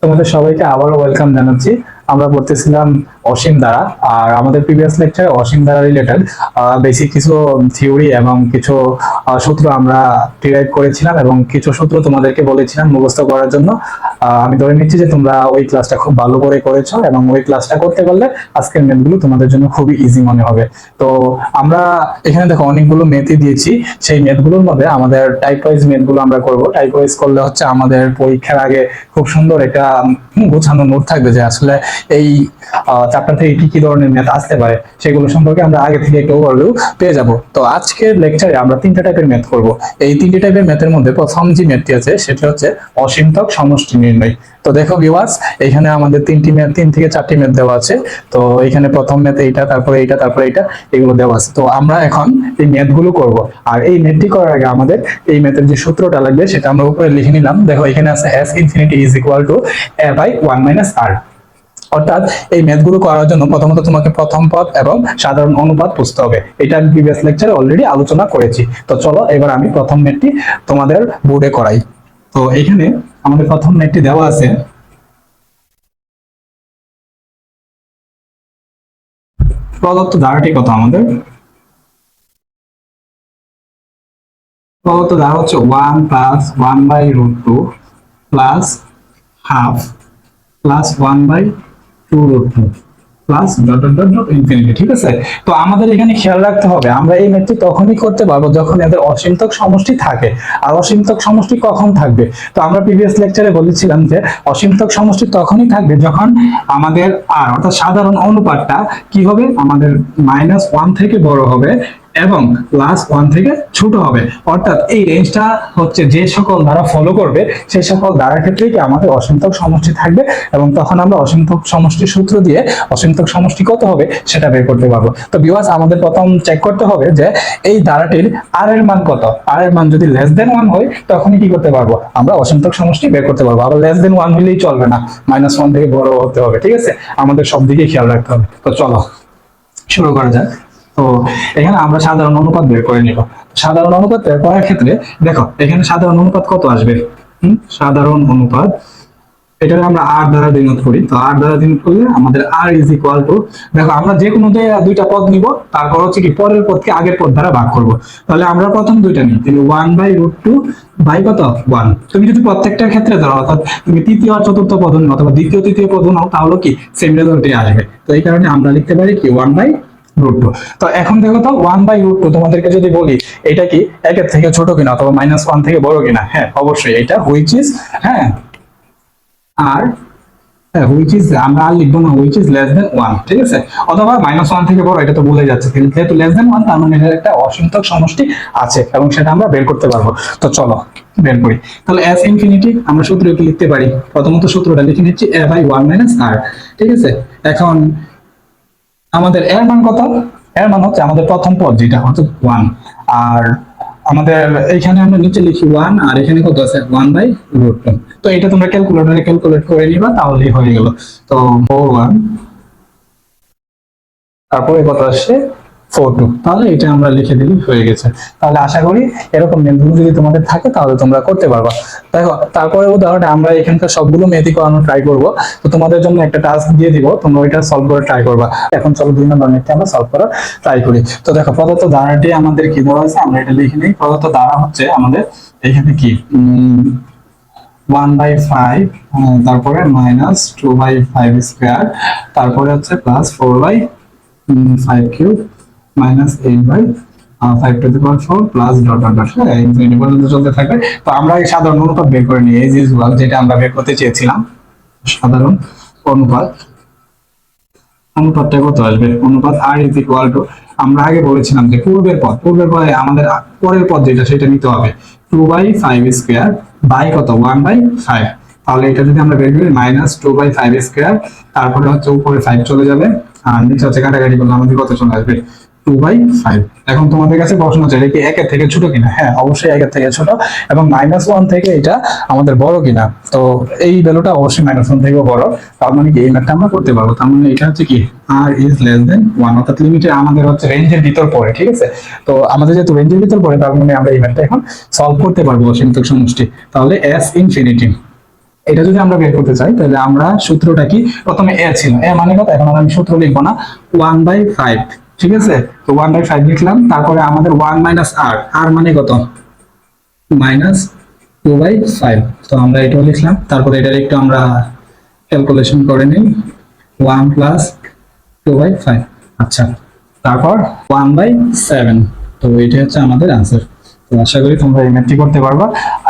তোমাদের সবাইকে আবারও ওয়েলকাম জানাচ্ছি। আমরা পড়তেছিলাম অসীম ধারা, আর আমাদের প্রিভিয়াস লেকচারে অসীম ধারা রিলেটেড বেসিক কিছু থিওরি এবং কিছু সূত্র আমরা ডিরাইভ করেছিলাম এবং কিছু সূত্র তোমাদেরকে বলেছিলাম মুখস্থ করার জন্য। আমি ধরে নিচ্ছি যে তোমরা ওই ক্লাসটা খুব ভালো করে করেছো এবং ওই ক্লাসটা করতে পারলে আজকের ম্যাথগুলো তোমাদের জন্য খুবই ইজি মনে হবে। তো আমরা এখানে দেখো অনেকগুলো ম্যাথই দিয়েছি। সেই ম্যাথগুলোর মধ্যে আমাদের টাইপ ওয়াইজ ম্যাথগুলো আমরা করব। টাইপ ওয়াইজ করলে হচ্ছে আমাদের পরীক্ষার আগে খুব সুন্দর একটা গোছানো নোট থাকবে যে আসলে এই চ্যাপ্টার থেকে কি কি ধরনের ম্যাথ আসতে পারে সেগুলো সম্পর্কে আমরা আগে থেকে একটা ওভারভিউ পেয়ে যাব। তো আজকের লেকচারে আমরা তিনটা টাইপের ম্যাথ করব। এই তিনটি টাইপের ম্যাথের মধ্যে প্রথম যে ম্যাথটি আছে সেটা হচ্ছে অসীমতক সমষ্টি নির্ণয়। তো দেখো ভিউয়ার্স, এখানে আমাদের তিনটি ম্যাথ, 3 থেকে 4টি ম্যাথ দেওয়া আছে। তো এখানে প্রথম ম্যাথ এইটা, তারপরে এইটা, তারপরে এইটা, এগুলো দেওয়া আছে। তো আমরা এখন এই ম্যাথগুলো করব। আর এই ম্যাথটি করার আগে আমাদের এই ম্যাথের যে সূত্রটা লাগবে সেটা আমরা উপরে লিখে নিলাম। দেখো এখানে আছে s infinity is equal to a by 1 minus r। অর্থাৎ এই ম্যাথগুলো করার জন্য প্রথমত তোমাকে প্রথম পদ এবং সাধারণ অনুপাত বুঝতে হবে। এটা আমি প্রিভিয়াস লেকচারে অলরেডি আলোচনা করেছি। তো চলো এবার আমি প্রথম ম্যাথটি তোমাদের বোর্ডে করাই। তো এখানে আমাদের প্রথম ম্যাথটি দেওয়া আছে। প্রদত্ত ধারাটি কত? আমাদের প্রদত্ত ধারা হচ্ছে 1 plus 1 by root 2 plus half plus 1 by 2 root 2 plus dot dot dot dot infinity. ঠিক আছে? তো আমাদের এখানে খেয়াল রাখতে হবে আমরা এই ম্যাথটি তখনই করতে পারবো যখন এদের অসীমতক সমষ্টি থাকে। আর অসীমতক সমষ্টি কখন থাকবে? তো আমরা প্রিভিয়াস লেকচারে বলেছিলাম যে অসীমতক সমষ্টি তখনই থাকবে যখন আমাদের আর অর্থাৎ সাধারণ অনুপাতটা কি হবে? আমাদের -1 থেকে বড় হবে এবং +1 থেকে ছোট হবে। অর্থাৎ এই রেঞ্জটা হচ্ছে যে সকল ধারা ফলো করবে সেই সকল ধারার ক্ষেত্রে কি আমাদের অসীমতক সমষ্টি থাকবে এবং তখন আমরা অসীমতক সমষ্টির সূত্র দিয়ে অসীমতক সমষ্টি কত হবে সেটা বের করতে পারবো। তো ভিউয়ার্স, আমাদের প্রথম চেক করতে হবে যে এই ধারাটির r এর মান কত। r এর মান যদি <1 হয় তখনই কি করতে পারবো? আমরা অসীমতক সমষ্টি বের করতে পারবো। আবার <1 হলেই চলবে না, -1 থেকে বড় হতে হবে। ঠিক আছে? আমাদের সব দিকে খেয়াল রাখতে হবে। তো চলো শুরু করা যাক। তো এখানে আমরা সাধারণ অনুপাত বের করে নিব। সাধারণ অনুপাত বের করার ক্ষেত্রে দেখো এখানে সাধারণ অনুপাত কত আসবে? সাধারণ অনুপাত এটা আমরা r দ্বারা ডিনোট করি। তো r দ্বারা ডিনোট করলে আমাদের r ইজ ইকুয়াল টু, দেখো আমরা যে কোনো দুইটা পদ নিব, তারপর হচ্ছে কি পরের পদকে আগের পদ দ্বারা ভাগ করব। তাহলে আমরা প্রথম দুইটা নিই, তাহলে 1 বাই রুট 2 বাই কত 1। তুমি যদি প্রত্যেকটার ক্ষেত্রে ধরো, অর্থাৎ তুমি তৃতীয় আর চতুর্থ পদ নাও অথবা দ্বিতীয় তৃতীয় পদ নাও, তাহলে কি সেম রেজাল্টই আসবে। তো এই কারণে আমরা লিখতে পারি কি 1 বাই রুট 2। তো এখন দেখো তো 1 বাই রুট 2 তোমাদেরকে যদি বলি এটা কি 1 এর থেকে ছোট কিনা অথবা -1 থেকে বড় কিনা? হ্যাঁ, অবশ্যই এটা হুইচ ইজ, হ্যাঁ আর হুইচ ইজ, আমরা আর লিখবো না, হুইচ ইজ <1। ঠিক আছে? অথবা -1 থেকে বড়, এটা তো ভুলে যাচ্ছে। যেহেতু <1 তার মানে এর একটা অসীমতক সমষ্টি আছে এবং সেটা আমরা বের করতে পারবো। তো চলো বের করি। তাহলে s ইনফিনিটি আমরা সূত্র কি লিখতে পারি? প্রথমত সূত্রটা লিখে নিচ্ছি a বাই 1 মাইনাস r। ঠিক আছে? এখন আমাদের এর মান কত? এর মান হচ্ছে আমাদের প্রথম পদ যেটা হচ্ছে 1, আর আমাদের এইখানে আমরা নিচে লিখি 1 আর এখানে কত আছে 1 বাই রুট 2। তো এটা তোমরা ক্যালকুলেটরে ক্যালকুলেট করে নিবা, তাহলেই হয়ে গেল। তো 4 1, তারপরে কত আসছে 4 2। তাহলে এটা আমরা লিখে দিলেই হয়ে গেছে। তাহলে আশা করি এরকম ম্যাথগুলো যদি তোমাদের থাকে তাহলে তোমরা করতে পারবা। দেখো তারপরে উদাহরণে আমরা এখানকার সবগুলো ম্যাথই করানোর ট্রাই করব। তো তোমাদের জন্য একটা টাস্ক দিয়ে দিব, তোমরা ওইটা সলভ করে ট্রাই করবা। এখন চলো 2 নম্বর ম্যাথটা আমরা সলভ করার ট্রাই করি। তো দেখো প্রদত্ত ধারাটি আমাদের কি দেওয়া আছে আমরা এটা লিখে নিই। প্রদত্ত ধারা হচ্ছে আমাদের এখানে কি 1 বাই 5, তারপরে -2 বাই 5 স্কয়ার, তারপরে হচ্ছে +4 by 5 cube -8 by 5 to the power 4 plus dot dot dot, হ্যাঁ ইনফিনিটি পর্যন্ত চলতে থাকবে। তো আমরা এই সাধারণ অনুপাত বের করে নিই, এজ ইউজুয়াল যেটা আমরা বের করতে চেয়েছিলাম। সাধারণ অনুপাত, অনুপাতটা কত আসবে? অনুপাত r ইজ ইকুয়াল টু, আমরা আগে বলেছিলাম যে পূর্বের পদে আমাদের পরের পদ যেটা সেটা নিতে হবে 2 বাই 5 স্কয়ার বাই কত 1 বাই 5। তাহলে এটা যদি আমরা বের করি -2 বাই 5 স্কয়ার, তারপরে হচ্ছে উপরে 5 চলে যাবে আর নিচে হচ্ছে কাটাকাটি করলে আমাদের কত চলে আসবে 2 বাই 5। এখন তোমাদের কাছে প্রশ্ন হচ্ছে এটা কি 1 এর থেকে ছোট কিনা? হ্যাঁ, অবশ্যই 1 এর থেকে ছোট এবং -1 থেকে এটা আমাদের বড় কিনা? তো এই ভ্যালুটা অবশ্যই -1 থেকে বড়। তার মানে কি এই ম্যাথটা আমরা করতে পারবো। তার মানে এটা হচ্ছে কি r is less than 1, অর্থাৎ লিমিটে আমাদের হচ্ছে রেঞ্জের ভিতর পড়ে। ঠিক আছে? তো আমাদের যেহেতু রেঞ্জের ভিতর পড়ে তার মানে আমরা এই ম্যাথটা এখন সলভ করতে পারবো অসীমতক সমষ্টি। তাহলে s ইনফিনিটি এটা যদি আমরা বের করতে চাই তাহলে আমরা সূত্রটা কি, প্রথমে এ ছিল, এ মানে কত, এখন আর আমি সূত্র লিখবো না, 1/5, ঠিক আছে। তো 1/5 লিখলাম, তারপরে আমাদের 1 মাইনাস আর, আর মানে কত, -2/5। তো আমরা এটাও লিখলাম, তারপরে এটার একটু আমরা ক্যালকুলেশন করে নিই, 1 প্লাস 2/5, আচ্ছা, তারপর 1/7। তো এটা হচ্ছে আমাদের আনসার। তো আশা করি তোমরা এই ম্যাথটি করতে পারবা।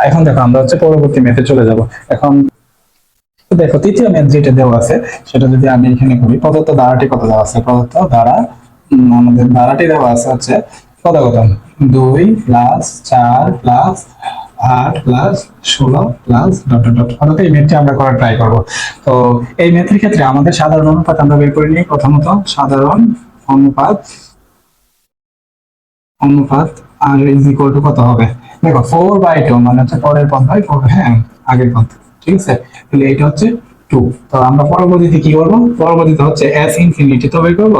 এখন দেখো আমরা হচ্ছে পরবর্তী ম্যাথে চলে যাব। এখন দেখো তৃতীয় ম্যাথ যেটা দেওয়া আছে সেটা যদি আমি এখানে করি, প্রদত্ত ধারাটি কত দেওয়া আছে, প্রদত্ত ধারা আমাদের ধারাটি দেওয়া আছে হচ্ছে কত কত, 2 plus 4 plus 8 plus 16 plus dot dot dot. অর্থাৎ এই ম্যাথটি আমরা করার ট্রাই করব। তো এই ম্যাথের ক্ষেত্রে আমাদের সাধারণ অনুপাত আমরা বের করে নিই। প্রথমত সাধারণ অনুপাত, অনুপাত আর ইজ ইকুয়াল টু কত হবে, দেখো 4/2 মানে হচ্ছে পরের পদ বাই 4, হ্যাঁ আগের পদ, ঠিক আছে। তাহলে এটা হচ্ছে 2। তো আমরা পরবর্তীতে কি করব, পরবর্তীতে হচ্ছে s ইনফিনিটি তো বের করব।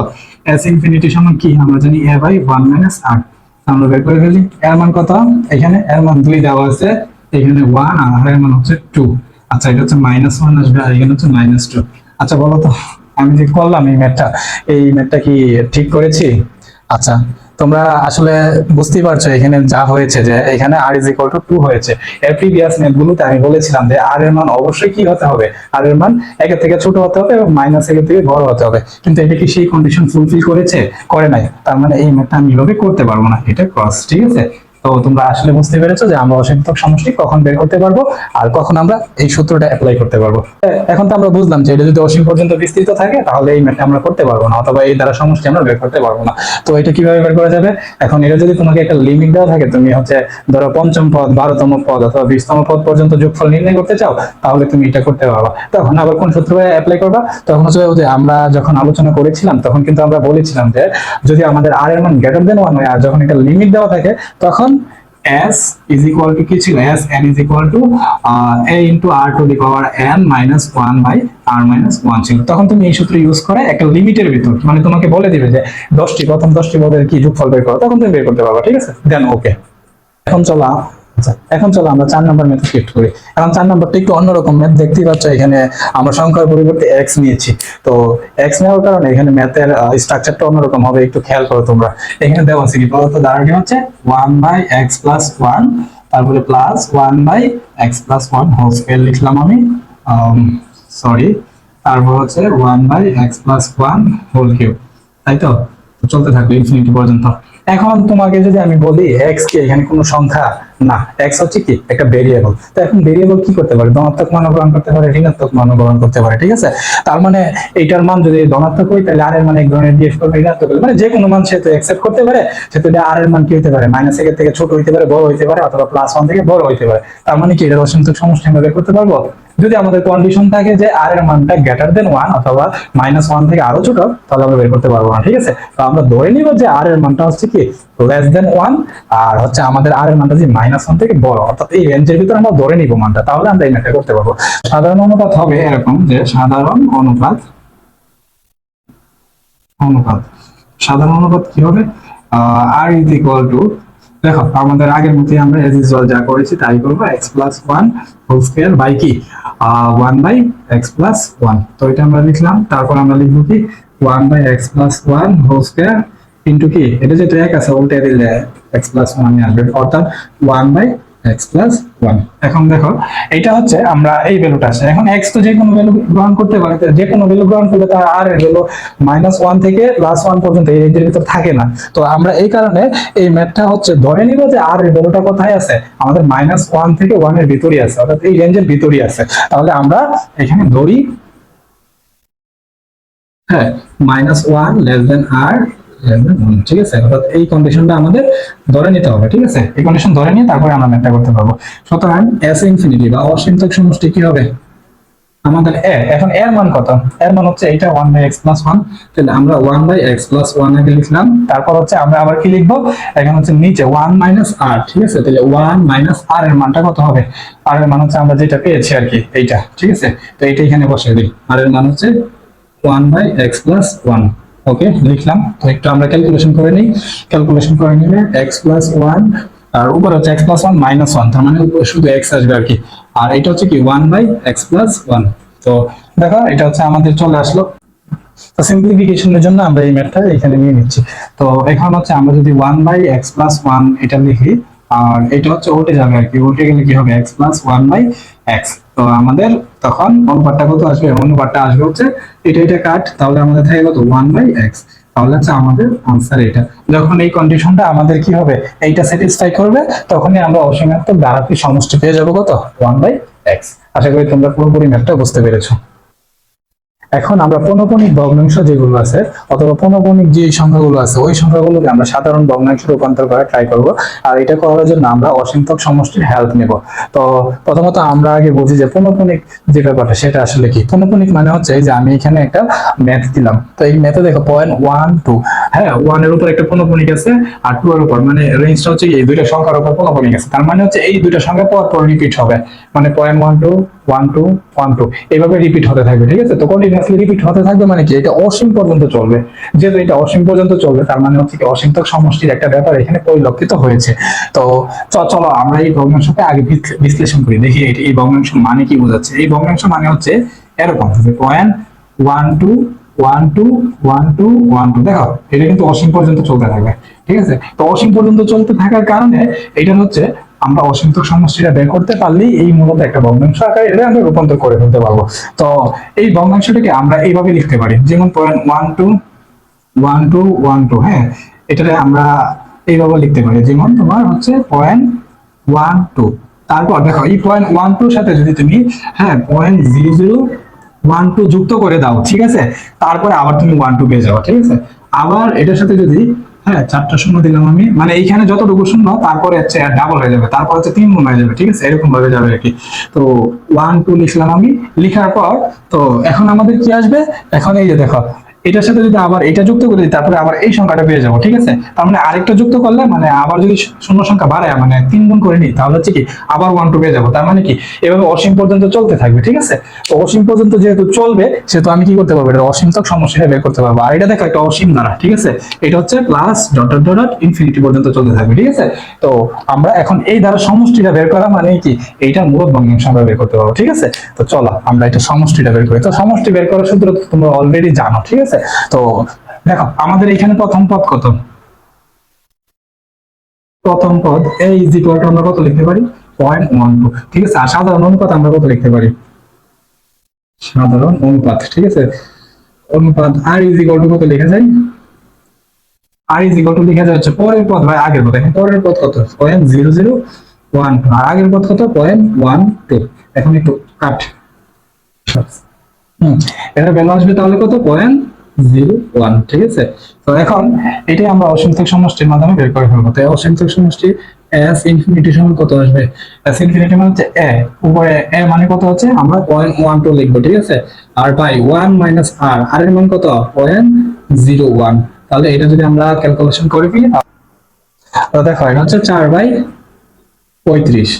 s ইনফিনিটি সমান কি, আমরা জানি a বাই 1 মাইনাস r। আমরা বের করে ফেলি, এর মান কত, এখানে এর মান 2 দেওয়া আছে, এখানে 1 আর এর মান হচ্ছে 2। আচ্ছা এটা হচ্ছে -1 আসবে আর এখানে হচ্ছে -2। আচ্ছা বলো তো আমি যে করলাম এই ম্যাথটা কি ঠিক করেছি? আচ্ছা তোমরা আসলে বুঝতেই পারছো এখানে যা হয়েছে, যে এখানে r ইজ ইকুয়াল টু 2 হয়েছে। এর প্রিভিয়াস ম্যাথগুলোতে আমি বলেছিলাম যে r এর মান অবশ্যই কি হতে হবে, r এর মান 1 এর থেকে ছোট হতে হবে এবং -1 এর থেকে বড় হতে হবে, কিন্তু এটা কি সেই কন্ডিশন ফুলফিল করেছে, করে নাই। তার মানে এই ম্যাথটা আমি এভাবে করতে পারবো না, এটা ক্রস, ঠিক আছে। তো তোমরা আসলে বুঝতে পেরেছো যে আমরা অসংখ্যক সমষ্টি কখন বের করতে পারবো আর কখন আমরা এই সূত্রটা অ্যাপ্লাই করতে পারবো। এখন তো আমরা বুঝলাম যে এটা যদি অসীম পর্যন্ত বিস্তৃত থাকে তাহলে এই ম্যাথটা আমরা করতে পারবো না, অথবা এই দ্বারা সমষ্টি আমরা বের করতে পারবো না। তো এটা কিভাবে বের করা যাবে, এখন এটা যদি তোমাকে একটা লিমিট দেওয়া থাকে, তুমি হচ্ছে ধরো পঞ্চম পদ, 12তম পদ অথবা 20তম পদ পর্যন্ত যোগফল নির্ণয় করতে চাও, তাহলে তুমি এটা করতে পারবা। তখন আবার কোন সূত্র অ্যাপ্লাই করবা, তখন হচ্ছে যে আমরা যখন আলোচনা করেছিলাম তখন কিন্তু আমরা বলেছিলাম যে যদি আমাদের r এর মান গ্রেটার দেন 1 হয় আর যখন একটা লিমিট দেওয়া থাকে তখন s is equal to কি ছিল, s n is equal to a into r to the power n minus 1 by r minus 1 ছিল। তখন তুমি এই সূত্র ইউজ করে একটা লিমিটের ভিতর, মানে তোমাকে বলে দিবে যে 10টি প্রথম 10টি পদের কি যোগফল বের করো, তখন তুমি বের করতে পারবা, ঠিক আছে। দেন ওকে, এখন চলো আচ্ছা এখন চলো আমরা 4 নম্বর ম্যাথ শিফট করি। এখন 4 নম্বরটা একটু অন্যরকম ম্যাথ, দেখতেই পাচ্ছ এখানে আমরা সংখ্যার পরিবর্তে x নিয়েছি। তো x নেওয়ার কারণে এখানে ম্যাথের স্ট্রাকচারটা অন্যরকম হবে, একটু খেয়াল করো তোমরা। এখানে দেওয়া আছে কি, প্রদত্ত ধারাটি হচ্ছে 1/x + 1, তারপরে প্লাস 1/x + 1 হোল স্কয়ার লিখলাম আমি, সরি, তারপর হচ্ছে 1/x + 1 হোল কিউব, তাই তো। চলতে থাকবে ইনফিনিটি পর্যন্ত। এখন তোমাকে যদি আমি বলি x কি এখানে কোনো সংখ্যা না, x হচ্ছে কি একটা ভেরিয়েবল। তো এখন ভেরিয়েবল কি করতে পারে, ধনাত্মক মান গ্রহণ করতে পারে, ঋণাত্মক মান গ্রহণ করতে পারে, ঠিক আছে। তার মানে এইটার মান যদি ধনাত্মক হয় তাহলে r এর মান এক ধরনের ডিএফ করবে, ঋণাত্মক হলে মানে যে কোনো মান সে তো অ্যাকসেপ্ট করতে পারে, সেটা r এর মান কি হতে পারে, -1 থেকে ছোট হইতে পারে, বড় হইতে পারে, অথবা +1 থেকে বড় হইতে পারে। তার মানে কি এটা অসংখ্যক সমষ্টি আমরা বের করতে পারবো। যদি আমাদের কন্ডিশন থাকে যে r এর মানটা গ্রেটার দেন 1 অথবা -1 থেকে আরো ছোট, তাহলে আমরা বের করতে পারবো না, ঠিক আছে। তো আমরা ধরে নিব যে r এর মানটা হচ্ছে কি লেস দেন 1, আর হচ্ছে আমাদের r এর মানটা যে -1 থেকে বড়, অর্থাৎ এই রেঞ্জের ভিতরে আমরা ধরে নিব মানটা, তাহলে আমরা এই ম্যাথটা করতে পারবো। সাধারণ অনুপাত হবে এরকম যে সাধারণ অনুপাত, সাধারণ অনুপাত কি হবে, r ইজ ইকুয়াল টু, দেখো আমাদের আগের মতই আমরা এজ ইউজুয়াল যা করেছি তাই করব, x + 1 হোল স্কয়ার বাই কি 1/x + 1। তো এটা আমরা লিখলাম, তারপর আমরা লিখব কি 1/x + 1 হোল স্কয়ার ইনটু কি, এটা যেটা এক আছে উল্টে দিলে x + 1 আসবে, অর্থাৎ 1/x + 1। এখন দেখো এটা হচ্ছে আমরা এই ভ্যালুটা আছে, এখন x তো যে কোনো ভ্যালু গ্রহণ করতে পারে, যে কোনো ভ্যালু গ্রহণ করলে তার r এর ভ্যালু -1 থেকে +1 পর্যন্ত এই রেঞ্জের ভিতর থাকে না। তো আমরা এই কারণে এই ম্যাথটা হচ্ছে ধরে নিব যে r এর ভ্যালুটা কোথায় আছে, আমাদের -1 থেকে 1 এর ভিতরই আছে, অর্থাৎ এই রেঞ্জের ভিতরই আছে। তাহলে আমরা এখানে ধরি, হ্যাঁ, -1 less than r less than 1, ঠিক আছে। অর্থাৎ এই কন্ডিশনটা আমাদের ধরে নিতে হবে, ঠিক আছে। এই কন্ডিশন ধরে নিয়ে তারপরে আমরা ম্যাথটা করতে পারবো। সুতরাং s ইনফিনিটি বা অসীমতক সমষ্টি কি হবে, আমাদের a, এখন এর মান কত, এর মান হচ্ছে এটা 1/x + 1, তাহলে আমরা 1/x + 1 আগে লিখলাম, তারপর হচ্ছে আমরা আবার কি লিখবো, এখানে হচ্ছে নিচে 1 - r, ঠিক আছে। তাহলে 1 - r এর মানটা কত হবে, r এর মান হচ্ছে আমরা যেটা পেয়েছি আর কি এইটা, ঠিক আছে। তো এইটা এখানে বসিয়ে দিই, r এর মান হচ্ছে 1/x + 1, ওকে লিখলাম। তো একটু আমরা ক্যালকুলেশন করে নিই, ক্যালকুলেশন করে নিলে x + 1 আর উপরে হচ্ছে x plus one minus one, তার মানে উপরে শুধু x আসবে আর কি। আর এটা হচ্ছে কি 1/x প্লাস ওয়ান। তো দেখো এটা হচ্ছে আমাদের চলে আসলো। তো সিম্পলিফিকেশনের জন্য আমরা এই ম্যাথটা এখানে নিয়ে নিচ্ছি। তো এখন হচ্ছে আমরা যদি 1/x প্লাস ওয়ান এটা লিখি, আর এটা হচ্ছে উল্টে যাবে আর কি, উল্টে গেলে কি হবে x প্লাস 1/x। তো আমাদের তখন অনুপাতটা কত আসবে? অনুপাতটা আসবে হচ্ছে এটা কাট, তাহলে আমাদের থাকে কত 1/x। তাহলে হচ্ছে আমাদের আনসার এটা। যখন এই কন্ডিশনটা আমাদের কি হবে, এইটা স্যাটিসফাই করবে, তখনই আমরা অসীমাত্মক দ্বারাটির সমষ্টি পেয়ে যাবো কত 1/x। আশা করি তোমরা পুরোপুরি ম্যাথটা বুঝতে পেরেছো। এখন আমরা পৌনঃপুনিক ভগ্নাংশ যেগুলো আছে অথবা পৌনঃপুনিক যে সংখ্যাগুলো আছে ওই সংখ্যাগুলোকে আমরা সাধারণ ভগ্নাংশে রূপান্তর করার ট্রাই করব। আর এটা করার জন্য আমরা অসীমতক সমষ্টির হেল্প নেব। তো প্রথমত আমরা আগে বুঝি যে পৌনঃপুনিক যে ব্যাপারটা সেটা আসলে কি। পৌনঃপুনিক মানে হচ্ছে যে আমি এখানে একটা ম্যাথ দিলাম, তো এই ম্যাথে দেখো 0.12, হ্যাঁ 1 এর উপর একটা পৌনঃপুনিক আছে আর 2 এর উপর, মানে রেঞ্জটা হচ্ছে এই দুইটা সংখ্যার উপর পৌনঃপুনিক আছে, তার মানে হচ্ছে এই দুইটা সংখ্যা পর পর রিপিট হবে, মানে 0.12 12 12 এইভাবে রিপিট হতে থাকবে। ঠিক আছে, তো কন্টিনিউয়াসলি রিপিট হতে থাকবে মানে কি এটা অসীম পর্যন্ত চলবে। যেহেতু এটা অসীম পর্যন্ত চলবে তার মানে হচ্ছে কি অসীমতক সমষ্টির একটা ব্যাপার এখানে পরিলক্ষিত হয়েছে। তো চলো আমরা এই ভগ্নাংশকে আগে বিশ্লেষণ করি, দেখি এই ভগ্নাংশ মানে কি বোঝাচ্ছে। এই ভগ্নাংশ মানে হচ্ছে এরকম যে 0.12 12 12 12, দেখো এটা কিন্তু অসীম পর্যন্ত চলতে থাকবে। ঠিক আছে, তো অসীম পর্যন্ত চলতে থাকার কারণে এটা হচ্ছে আমরা অসীমতক সমষ্টিটা বের করতে পারলেই এই মূলত একটা ভগ্নাংশ আকারে এটা আমরা রূপান্তর করে ফেলতে পারবো। তো এই ভগ্নাংশটাকে আমরা এইভাবে লিখতে পারি, যেমন 0.12 12 12, হ্যাঁ এটাকে আমরা এইভাবে লিখতে পারি, যেমন তোমার হচ্ছে 0.12। তারপর দেখো এই 0.12 সাথে যদি তুমি 0.0012 যুক্ত করে দাও, ঠিক আছে, তারপরে আবার তুমি 12 পেয়ে যাও। ঠিক আছে, আবার এটার সাথে যদি চারটা শূন্য দিলাম আমি, মানে এইখানে যতটুকু শূন্য তারপরে হচ্ছে ডাবল হয়ে যাবে, তারপর হচ্ছে 3 গুণ হয়ে যাবে। ঠিক আছে, এরকম ভাবে যাবে আর কি। তো 12 লিখলাম আমি, লিখার পর তো এখন আমাদের কি আসবে, এখন এই যে দেখো এটার সাথে যদি আবার এটা যুক্ত করে দিই তারপরে আবার এই সংখ্যাটা পেয়ে যাবো। ঠিক আছে, তার মানে আরেকটা যুক্ত করলে মানে আবার যদি শূন্য সংখ্যা বাড়ায় মানে 3 গুণ করে নিই তাহলে হচ্ছে কি আবার 12 পেয়ে যাবো। তার মানে কি এভাবে অসীম পর্যন্ত চলতে থাকবে। ঠিক আছে, তো অসীম পর্যন্ত যেহেতু চলবে সেহেতু আমি কি করতে পারবো, এটা অসীমতক সমষ্টিটা বের করতে পারবো। আর এটা দেখো একটা অসীম দ্বারা, ঠিক আছে, এটা হচ্ছে plus dot dot dot infinity পর্যন্ত চলতে থাকবে। ঠিক আছে, তো আমরা এখন এই দ্বারা সমষ্টিটা বের করা মানে কি এইটা মূলত ভগ্নাংশ আমরা বের করতে পারবো। ঠিক আছে, তো চলো আমরা এটা সমষ্টিটা বের করি। তো সমষ্টি বের করার সূত্র তোমরা অলরেডি জানো। ঠিক আছে, তো দেখো আমাদের এখানে প্রথম পদ কত, প্রথম পদ a ইজ ইকুয়াল টু আমরা কত লিখতে পারি 0.12। ঠিক আছে, আর সাধারণ অনুপাত আমরা কত লিখতে পারি, সাধারণ অনুপাত। ঠিক আছে, অনুপাত r ইজ ইকুয়াল টু কত লেখা যায়, r ইজ ইকুয়াল টু লেখা যায় হচ্ছে পরের পদ ভাই আগের পদ। এখন পরের পদ কত 0.0012 আর আগের পদ কত 0.12। এখন একটু কাট, এটা ভ্যালু আসবে তাহলে কত 0.01। ঠিক আছে, তো এখন এটাই আমরা অসীমতক সমষ্টির মাধ্যমে বের করে ফেলবো। তো অসীমতক সমষ্টি s ইনফিনিটি সমান কত আসবে, s ইনফিনিটি মানে হচ্ছে a, উপরে a মানে কত হচ্ছে আমরা 0.12 লিখবো। ঠিক আছে, আর বাই 1 মাইনাস r, r এর মান কত 0.01। তাহলে এটা যদি আমরা ক্যালকুলেশন করে ফেলি তো দেখো এটা হচ্ছে 4/35।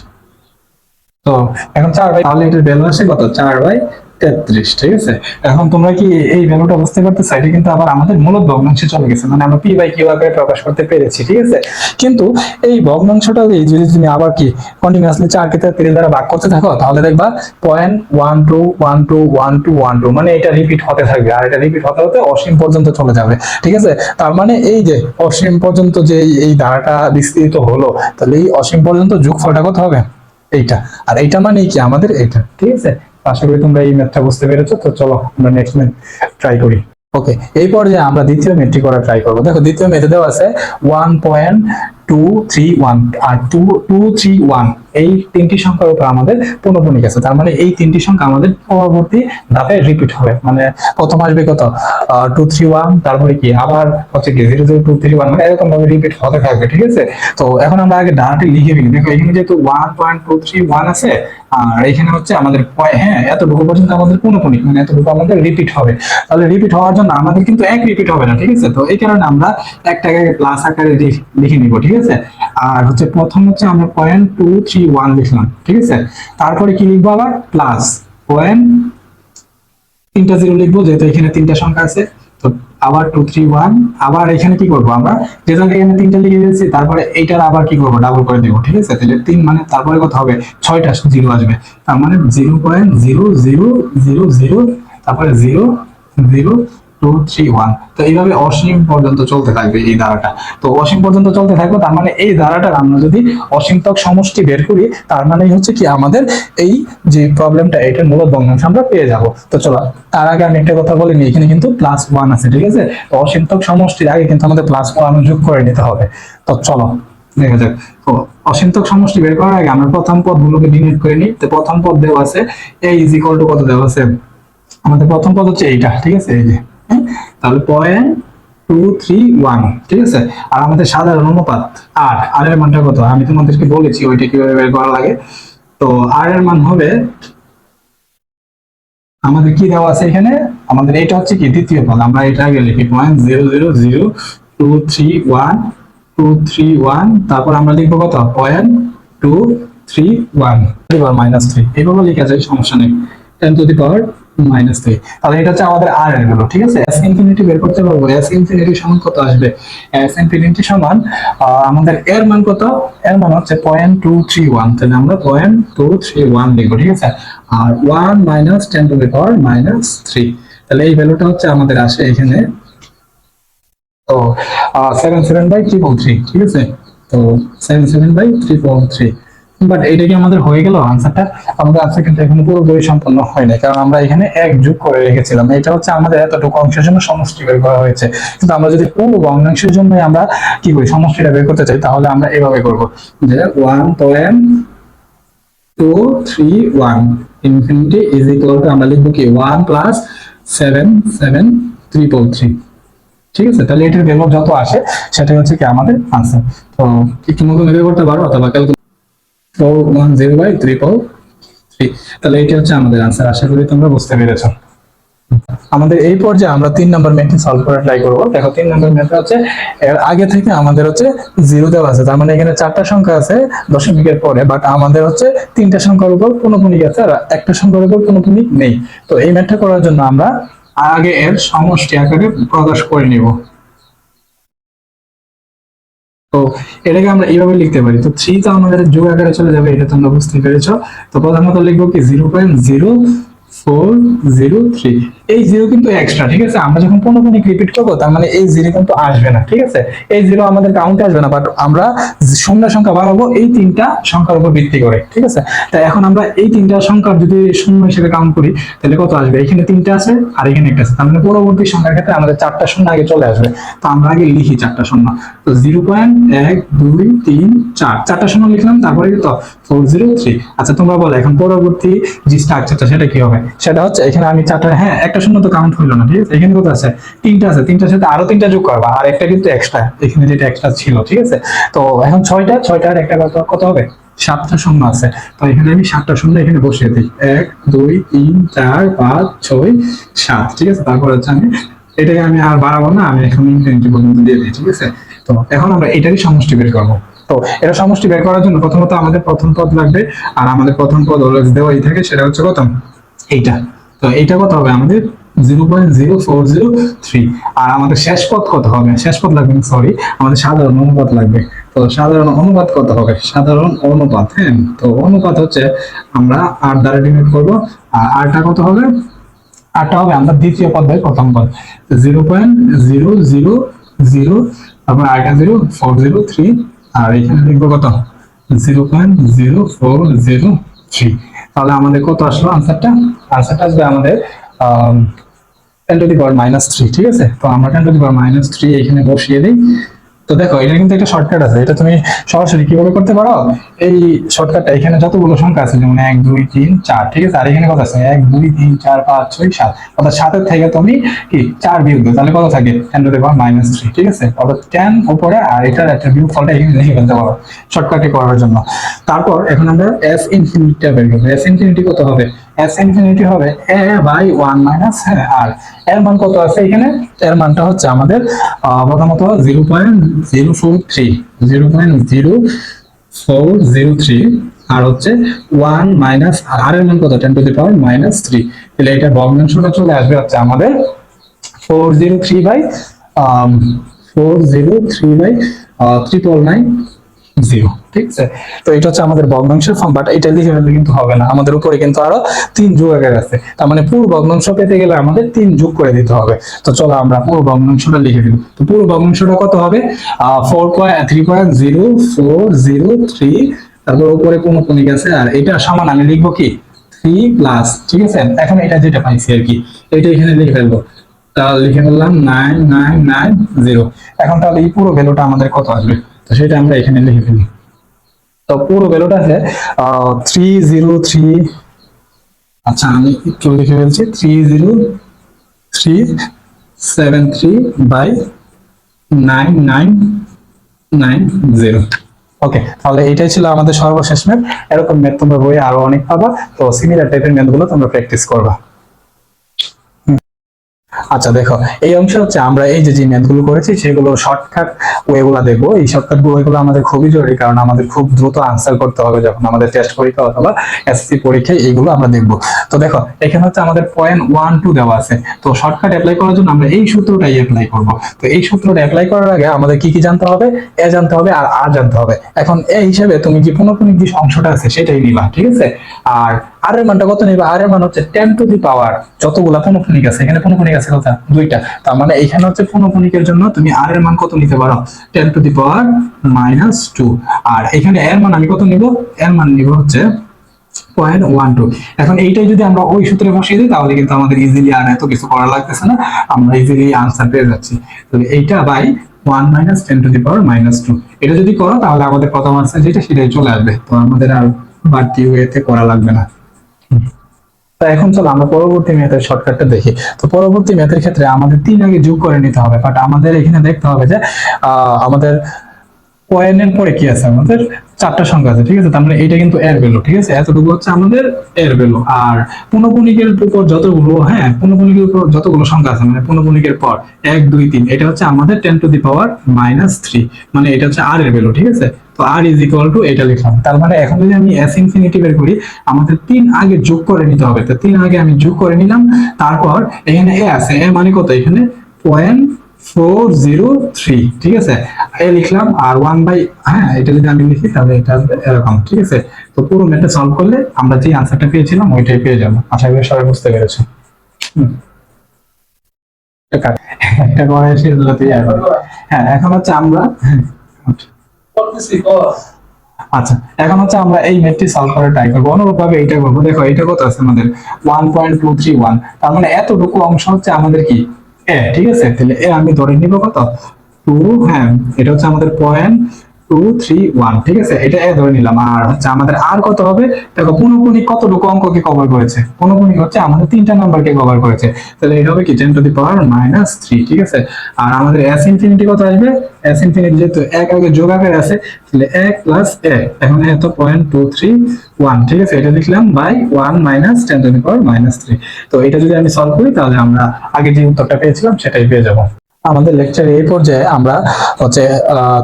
তো এখন 4/, তাহলে এটার ভ্যালু আসে কত 4/33। ঠিক আছে, এখন তোমরা কি এই ভ্যালুটা বুঝতে পারতেছো, এটা কিন্তু আবার আমাদের মূলত ভগ্নাংশে চলে গেছে, মানে আমরা p/q আকারে প্রকাশ করতে পেরেছি। ঠিক আছে, কিন্তু এই ভগ্নাংশটা যদি তুমি আবার কি কন্টিনিউয়াসলি 4 কে 3 দ্বারা ভাগ করতে থাকো তাহলে দেখবা 0.12121212 মানে এটা রিপিট হতে থাকবে, আর এটা রিপিট হতে হতে অসীম পর্যন্ত চলে যাবে। ঠিক আছে, তার মানে এই যে অসীম পর্যন্ত যে এই ধারাটা বিস্তৃত হলো, তাহলে এই অসীম পর্যন্ত যোগফলটা কত হবে এইটা, আর এইটা মানে কি আমাদের এইটা। ঠিক আছে, আশা করি তোমরা এই ম্যাথটা বুঝতে পেরেছো। তো চলো আমরা নেক্সট ম্যাথ ট্রাই করি। ওকে, এই পর্যায়ে আমরা দ্বিতীয় ম্যাথটি করা ট্রাই করবো। দেখো দ্বিতীয় ম্যাথে দেওয়া আছে 1.231 আর 231, এই তিনটি সংখ্যার উপর আমাদের পৌনঃপুনিক আছে, তার মানে এই তিনটি সংখ্যা আমাদের পরবর্তী ধাপে রিপিট হবে। মানে প্রথম আসবে কত 231, তারপরে কি আবার হচ্ছে কি 00231, মানে এরকম ভাবে রিপিট হতে থাকবে। ঠিক আছে, তো এখন আমরা আগে ধারাটি লিখে ফেলি। দেখো এখানে যেহেতু 1.231 আছে আর এখানে হচ্ছে আমাদের এতটুকু পর্যন্ত আমাদের পৌনঃপুনিক, মানে এতটুকু আমাদের রিপিট হবে। তাহলে রিপিট হওয়ার জন্য আমাদের কিন্তু এক রিপিট হবে না। ঠিক আছে, তো এই কারণে আমরা একটাকে প্লাস আকারে লিখে নিব। ঠিক আছে, আর হচ্ছে প্রথম হচ্ছে আমরা 0.231 লিখলাম। ঠিক আছে, তারপরে কি লিখবো আবার প্লাস তিনটা জিরো লিখবো, যেহেতু এখানে তিনটা সংখ্যা আছে। তো তো আবার 2 3 1, আবার এখানে কি করব আমরা, যেহেতু এখানে তিনটা লিখে দিয়েছি, তারপরে এইটার আবার কি করব, ডাবল করে দেব, ঠিক আছে। তাহলে 3 মানে তারপরে কত হবে, 6টা জিরো আসবে, তার মানে 0.0000, তারপরে 0 0 2 3 1। তো এইভাবে অসীম পর্যন্ত চলতে থাকবে এই ধারাটা। তো অসীম পর্যন্ত চলতে থাকবে, তার মানে এই ধারাটার আমরা যদি অসীমতক সমষ্টি বের করি, তার মানে হচ্ছে কি আমাদের এই যে প্রবলেমটা, এটার মূলত ভগ্নাংশ আমরা পেয়ে যাব। তো চলো, তার আগে আমি একটা কথা বলিনি, এখানে কিন্তু +1 আছে, ঠিক আছে। তো অসীমতক সমষ্টির আগে কিন্তু আমাদের +1 যোগ করে নিতে হবে। তো চলো দেখা যাক। তো অসীমতক সমষ্টি বের করার আগে আমরা প্রথম পদগুলোকে ডিলিট করে নিই। তো প্রথম পদ দেওয়া আছে a = কত দেওয়া আছে, আমাদের প্রথম পদ হচ্ছে এইটা, ঠিক আছে, এই যে, হ্যাঁ? তাহলে 0.231, ঠিক আছে। আর আমাদের সাধারণ অনুপাত আর এর মানটা কত, আমি তোমাদেরকে বলেছি ওইটা কিভাবে বের করা লাগে। তো আর এর মান হবে, আমাদের কি দেওয়া আছে এখানে, আমাদের এটা হচ্ছে কি দ্বিতীয় পদ, আমরা এটা আগে লিখি 0.000231, তারপর আমরা লিখবো কত, 0.231 -3, এইভাবে লেখা যায়, সমস্যা নেই, 10⁻⁻3। তাহলে এটা হচ্ছে আমাদের আর এর ভ্যালু, ঠিক আছে। s ইনফিনিটি বের করতে পারবো, s ইনফিনিটি সমান কত আসবে, s ইনফিনিটি সমান আমাদের এর মান কত, এর মান হচ্ছে 0.231, তাহলে আমরা 0.231 লিখবো, ঠিক আছে। আর 1 -10⁻⁻3, তাহলে এই ভ্যালুটা হচ্ছে আমাদের আসে এখানে, তো 77/333, ঠিক আছে। তো 77/333, বাট এটা কি আমাদের হয়ে গেল আনসারটা, আমাদের আনসার কিন্তু এখানে পুরোপুরি সম্পন্ন হয় না, কারণ আমরা এখানে এক যোগ করে রেখেছিলাম। এটা হচ্ছে আমাদের এতটুকু অংশের জন্য সমষ্টি বের করা হয়েছে, কিন্তু আমরা যদি পুরো ভগ্নাংশের জন্য আমরা কি করি, সমষ্টিটা বের করতে চাই, তাহলে আমরা এভাবে করব যে 1.231 ইনফিনিটি ইজ ইকুয়াল টু, আমরা লিখবো কি 1 + 77,333, ঠিক আছে। তাহলে এটার ভ্যালু যত আসে সেটাই হচ্ছে কি আমাদের আনসার। তো একটু মতো বের করতে পারো, অথবা 410/333, তাহলে এটা হচ্ছে আমাদের আনসার। আশা করি তোমরা বুঝতে পেরেছো। আমাদের এই পর্যায়ে আমরা 3 নম্বর ম্যাথটি সলভ করে ট্রাই করব। দেখো 3 নম্বর ম্যাথটা হচ্ছে এর আগে থেকে আমাদের হচ্ছে 0 দেওয়া আছে, তার মানে এখানে 4টা সংখ্যা আছে দশমিকের পরে, বাট আমাদের হচ্ছে 3টা সংখ্যার উপর পুনঃপুনিক আছে আর একটা সংখ্যার উপর পুনঃপুনিক নেই। তো এই ম্যাথটা করার জন্য আমরা আগে এর সমষ্টি আকারে প্রকাশ করে নিব। তো এটাকে আমরা এইভাবে লিখতে পারি, তো 3 তো আমাদের যোগ আকারে চলে যাবে, এটা তোমরা বুঝতে পেরেছো। তো প্রথমত লিখবো কি 0.0403, এই 0 কিন্তু এক্সট্রা, ঠিক আছে। আমরা যখন পুনঃপুনিক রিপিট করবো, তার মানে এই 0 কিন্তু আসবে না, ঠিক আছে। এই 0 আমাদের কাউন্টে আসবে না, বাট আমরা শূন্য সংখ্যা বাড়াবো এই 3টা সংখ্যার উপর ভিত্তি করে, ঠিক আছে। তাই এখন আমরা এই 3টা সংখ্যা যদি শূন্য হিসেবে কাউন্ট করি, তাহলে কত আসবে, এখানে 3টা আছে আর এখানে একটা আছে, তার মানে পরবর্তী সংখ্যার ক্ষেত্রে আমাদের 4টা শূন্য আগে চলে আসবে। তো আমরা আগে লিখি 4টা শূন্য, তো 0.123 4টা শূন্য লিখলাম, তারপরে কত 403। আচ্ছা তোমরা বলো এখন পরবর্তী যে স্ট্রাকচারটা সেটা কি হবে, সেটা হচ্ছে এখানে আমি 4টা, হ্যাঁ একটা শূন্য তো কাউন্ট হইলো না, ঠিক আছে। এখানে কত আছে, 3টা আছে, 3টার সাথে আরো 3টা যোগ করবা, আর একটা কিন্তু এক্সট্রা, এখানে যেটা এক্সট্রা ছিল, ঠিক আছে। তো এখন 6টা আর একটা কত হবে, 7টা শূন্য আছে। তো এখানে আমি 7টা শূন্য এখানে বসিয়ে দিই, 1 2 3 4 5 6 7, ঠিক আছে। তারপর হচ্ছে আমি এটাকে আমি আর বাড়াবো না, আমি এখন ইনফিনিটি পর্যন্ত দিয়ে দিই, ঠিক আছে। তো এখন আমরা এটারই সমষ্টি বের করবো। তো এটা সমষ্টি বের করার জন্য প্রথমত আমাদের প্রথম পদ লাগবে, আর আমাদের প্রথম পদ অলওয়েজ দেওয়াই থাকে, সেটা হচ্ছে কত, এইটা। তো এইটা কত হবে আমাদের 0.0403, আর আমাদের শেষ পদ কত হবে, শেষ পদ লাগবে সরি, আমাদের সাধারণ অনুপাত লাগবে। তো সাধারণ অনুপাত কত হবে, সাধারণ অনুপাত, হ্যাঁ, তো অনুপাত হচ্ছে আমরা আর দ্বারা ডিনোট করবো, আর আরটা কত হবে, আরটা হবে আমরা দ্বিতীয় পদ বাই প্রথম পদ, 0.000, তারপর আরটা 0403, আর এখানে লিখবো কত 0.0403। তাহলে আমাদের কত আসলো আনসারটা, আনসারটা আসবে আমাদের 10⁻⁻3, ঠিক আছে। তো আমরা 10⁻⁻3 এখানে বসিয়ে দিই। তো দেখো এটা কিন্তু একটা শর্টকাট আছে, এটা তুমি সরাসরি কিভাবে করতে পারো, এই শর্টকাটটা এখানে যতগুলো সংখ্যা আছে যেমন 1 2 3 4, ঠিক আছে, আর এখানে কত আছে 1 2 3 4 5 6 7, অর্থাৎ 7 থেকে তুমি কি 4 বিয়োগ দাও, তাহলে কত থাকে 10⁻⁻3, ঠিক আছে। অর্থাৎ 10 উপরে আর এটার একটা বিয়োগ ফলটা এখানে লিখে ফেলতে পারো শর্টকাটে করার জন্য। তারপর এখন আমরা s ইনফিনিটিটা বের করব, s ইনফিনিটি কত হবে, s ইনফিনিটি হবে a/1 - r, এর মান কত আছে এখানে, এর মানটা হচ্ছে আমাদের প্রথমত 0.0403, আর হচ্ছে 1 মাইনাস আর এর মান কত 10⁻⁻3, তাহলে এটা ভগ্নাংশটা চলে আসবে হচ্ছে আমাদের 403/403/999 ঠিক আছে। তো এটা হচ্ছে আমাদের ভগ্নাংশের ফর্ম, বাট এটা লিখে ফেললে কিন্তু হবে না, আমাদের উপরে কিন্তু আরো 3 যোগাকার আছে, তার মানে পুরো ভগ্নাংশ পেতে গেলে আমাদের 3 যোগ করে দিতে হবে। তো চলো আমরা পুরো ভগ্নাংশটা লিখে দিই। তো পুরো ভগ্নাংশটা কত হবে? 3.0403, তারপর উপরে কোনো কোণিক আছে, আর এটা সমান আমি লিখবো কি 3 প্লাস, ঠিক আছে। এখন এটা যেটা পাইছি আর কি, এটা এখানে লিখে ফেলবো, তাহলে লিখে ফেললাম 9990। এখন তাহলে এই পুরো ভ্যালুটা আমাদের কত আসবে, তো সেটা আমরা এখানে লিখে ফেলি। তো পুরো ভ্যালুটা আছে 303, আচ্ছা আমি একটু লিখে ফেলছি, 30373/9990। ওকে, তাহলে এটাই ছিল আমাদের সর্বশেষ ম্যাথ। এরকম ম্যাথ তোমরা বইয়ে আরো অনেক পাবা, তো সিমিলার টাইপের ম্যাথ গুলো তোমরা প্র্যাকটিস করবা। আচ্ছা দেখো, এই অংশ হচ্ছে আমরা এই যে ম্যাথগুলো করেছি সেগুলো শর্টকাট ওয়েগুলো দেখবো। এই শর্টকাট ওয়েগুলো আমাদের খুবই জরুরি, কারণ আমাদের খুব দ্রুত আনসার করতে হবে যখন আমাদের টেস্ট পরীক্ষা অথবা এসএসসি পরীক্ষায়, এইগুলো আমরা দেখবো। তো দেখো এখানে হচ্ছে আমাদের 0.12 দেওয়া আছে, তো শর্টকাট অ্যাপ্লাই করার জন্য আমরা এই সূত্রটাই অ্যাপ্লাই করব। তো এই সূত্রটা অ্যাপ্লাই করার আগে আমাদের কি কি জানতে হবে? এ জানতে হবে আর আর জানতে হবে। এখন এ হিসেবে তুমি যে পুনঃপুনিক যে অংশটা আছে সেটাই নিবা, ঠিক আছে। আর আর এর মানটা কত নিবা? আর এর মান হচ্ছে 10 টু দি পাওয়ার যতগুলা পুনঃপুনিক আছে, এখানে পুনঃপুনিক আছে কত? দুইটা। তার মানে এখানে হচ্ছে পুনঃপুনিকের জন্য তুমি আর এর মান কত নিতে পারো? 10 টু দি পাওয়ার -2। আর এখানে এর মান আমি কত নিব? এর মান নিব হচ্ছে 0.12। এখন এইটাই যদি আমরা ওই সূত্রে বসিয়ে দিই তাহলে কিন্তু আমাদের ইজিলি আর এত কিছু করা লাগতেছে না, আমরা ইজিলি আনসার পেয়ে যাচ্ছি। তাহলে এইটা বাই 1 - 10 টু দি পাওয়ার -2, এটা যদি করো তাহলে আমাদের প্রথম আনসার যেটা সেটাই চলে আসবে, তো আমাদের আর বাড়তি ওয়েতে করা লাগবে না। তো এখন চলো আমরা পরবর্তী ম্যাথের শর্টকাটটা দেখি। তো পরবর্তী ম্যাথের ক্ষেত্রে আমাদের 3 আগে যোগ করে নিতে হবে, বাট আমাদের এখানে দেখতে হবে যে আমাদের পয়েন্টের পরে কি আছে? আমাদের 4টা সংখ্যা আছে, ঠিক আছে। তার মানে এটা কিন্তু এর ভ্যালু, ঠিক আছে। এতটুকু হচ্ছে আমাদের এর ভ্যালু। আর পুনঃপুনিকের উপর যতগুলো, হ্যাঁ পুনঃপুনিকের উপর যতগুলো সংখ্যা আছে, মানে পুনঃপুনিকের পর 1 2 3, এটা হচ্ছে আমাদের 10 টু দি পাওয়ার -3, মানে এটা হচ্ছে আর এর ভ্যালু, ঠিক আছে। তো আর ইজ ইকুয়াল টু এটা লিখলাম। তার মানে এখন যদি আমি এস ইনফিনিটি বের করি, আমাদের 3 আগে যোগ করে নিতে হবে। তো 3 আগে আমি যোগ করে নিলাম, তারপর এখানে এ আছে, এ মানে কত? এখানে 0.403, ঠিক আছে। এ লিখলাম, আর 1 বাই, হ্যাঁ এটা যদি আমি লিখি তাহলে এটা আসবে এরকম, ঠিক আছে। তো পুরো ম্যাথটা সলভ করলে আমরা যে আনসারটা পেয়েছিলাম ওইটাই পেয়ে যাবো। আশা করি সবাই বুঝতে পেরেছো। একটা করে সেগুলোতেই আসবে। হ্যাঁ এখন হচ্ছে আমরা, আচ্ছা এখন হচ্ছে আমরা এই ম্যাথটি সলভ করে ট্রাই করবো। অনুরূপ ভাবে এইটা করবো। দেখো এটা কত আছে আমাদের? 1.231। তার মানে এতটুকু অংশ হচ্ছে আমাদের কি এ, ঠিক আছে। তাহলে এ আমি ধরে নিব কত? 2, হ্যাঁ এটা হচ্ছে আমাদের 0.231, ঠিক আছে। এটা এ ধরে নিলাম। আর হচ্ছে আমাদের আর কত হবে? দেখো পুনঃপুনিক কতটুকু অঙ্ককে কভার করেছে? পুনঃপুনিক হচ্ছে আমাদের 3টা নাম্বারকে কভার করেছে, তাহলে এটা হবে কি 10 টু দি পাওয়ার -3, ঠিক আছে। আর আমাদের s ইনফিনিটি কত আসবে? s ইনফিনিটি যেহেতু এক আগে যোগ আকারে আছে, তাহলে 1 প্লাস a, এখন এ তো 0.231, ঠিক আছে। এটা লিখলাম বাই 1 - 10 টু দি পাওয়ার -3। তো এটা যদি আমি সলভ করি তাহলে আমরা আগে যে উত্তরটা পেয়েছিলাম সেটাই পেয়ে যাবো। আমাদের লেকচারে এই পর্যায়ে আমরা হচ্ছে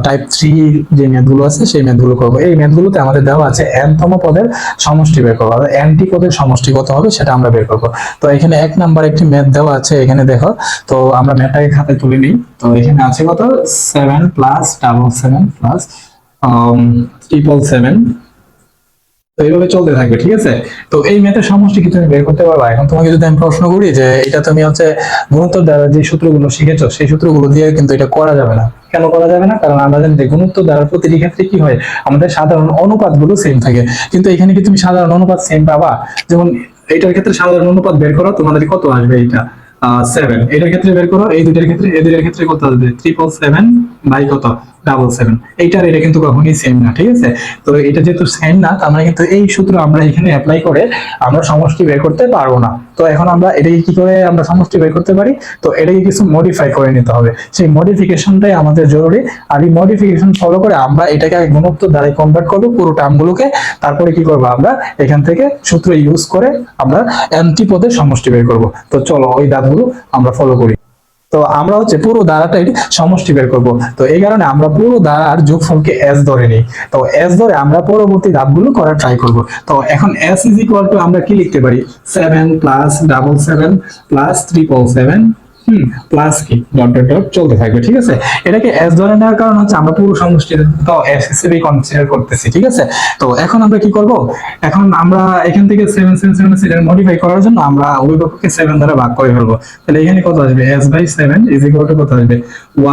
টাইপ 3 যে ম্যাথগুলো আছে সেই ম্যাথগুলো করব। এই ম্যাথগুলোতে আমাদের দেওয়া আছে n তম পদের সমষ্টি বের করব, আর n টি পদের সমষ্টি কত হবে সেটা আমরা বের করব। তো এখানে 1 নাম্বার একটি ম্যাথ দেওয়া আছে, এখানে দেখো। তো আমরা ম্যাথটাকে খাতায় তুলে নিই। তো এখানে আছে কত? 7 প্লাস 7 প্লাস 7 তো এইভাবে চলতে থাকবে, ঠিক আছে। তো এই ম্যাথের সমষ্টি কি তুমি বের করতে পারবা? এখন তোমাকে যদি আমি প্রশ্ন করি যে এটা তুমি হচ্ছে গুণোত্তর দ্বারা যে সূত্রগুলো শিখেছো সেই সূত্রগুলো দিয়ে কিন্তু এটা করা যাবে না। কেন করা যাবে না? কারণ আমরা জানি যে গুণোত্তর দ্বারা প্রতিটি ক্ষেত্রে কি হয়, আমাদের সাধারণ অনুপাতগুলো সেম থাকে। কিন্তু এখানে কি তুমি সাধারণ অনুপাত সেম পাবা? যেমন এইটার ক্ষেত্রে সাধারণ অনুপাত বের করো, তোমাদের কত আসবে? এইটা 7, এটার ক্ষেত্রে বের করো, এই দুইটার ক্ষেত্রে, এই দুইটার ক্ষেত্রে কত আসবে? 777 বাই কত? 777। এইটার এটা কিন্তু কখনোই সেম না, ঠিক আছে। তো এটা যেহেতু সেম না, তার মানে কিন্তু এই সূত্র আমরা এখানে অ্যাপ্লাই করে আমরা সমষ্টি বের করতে পারবো না। তো এখন আমরা এটাকে কি করে আমরা সমষ্টি বের করতে পারি? তো এটাকে কিছু মডিফাই করে নিতে হবে, সেই মডিফিকেশনটাই আমাদের জরুরি। আর এই মডিফিকেশন ফলো করে আমরা এটাকে আগে গুণোত্তর দ্বারা কনভার্ট করবো পুরো টার্মগুলোকে, তারপরে কি করবো আমরা এখান থেকে সূত্র ইউজ করে আমরা অ্যান্টিপদের সমষ্টি বের করব। তো চলো ওই ধাপগুলো আমরা ফলো করি। তো আমরা হচ্ছে পুরো ধারাটাই সমষ্টি বের করব। তো এই কারণে আমরা পুরো ধারার যোগফলকে s ধরে নিই। তো s ধরে আমরা পরবর্তী ধাপগুলো করার ট্রাই করব। তো এখন s ইজ ইকুয়াল টু আমরা কি লিখতে পারি? 7 প্লাস 777 প্লাস 777 প্লাস কি ডট ডট ডট চলতে থাকবে, ঠিক আছে। এটাকে এস ধরে নেওয়ার কারণ হচ্ছে আমরা পুরো সমষ্টিটা তো এস হিসেবে কনসিডার করতেছি, ঠিক আছে। তো এখন আমরা কি করব, এখন আমরা এখান থেকে 7 7 7 এর মডিফাই করার জন্য আমরা ওই পক্ষকে 7 দ্বারা ভাগ করে ফেলবো। তাহলে এখানে কত আসবে, s by 7 is equal to কত আসবে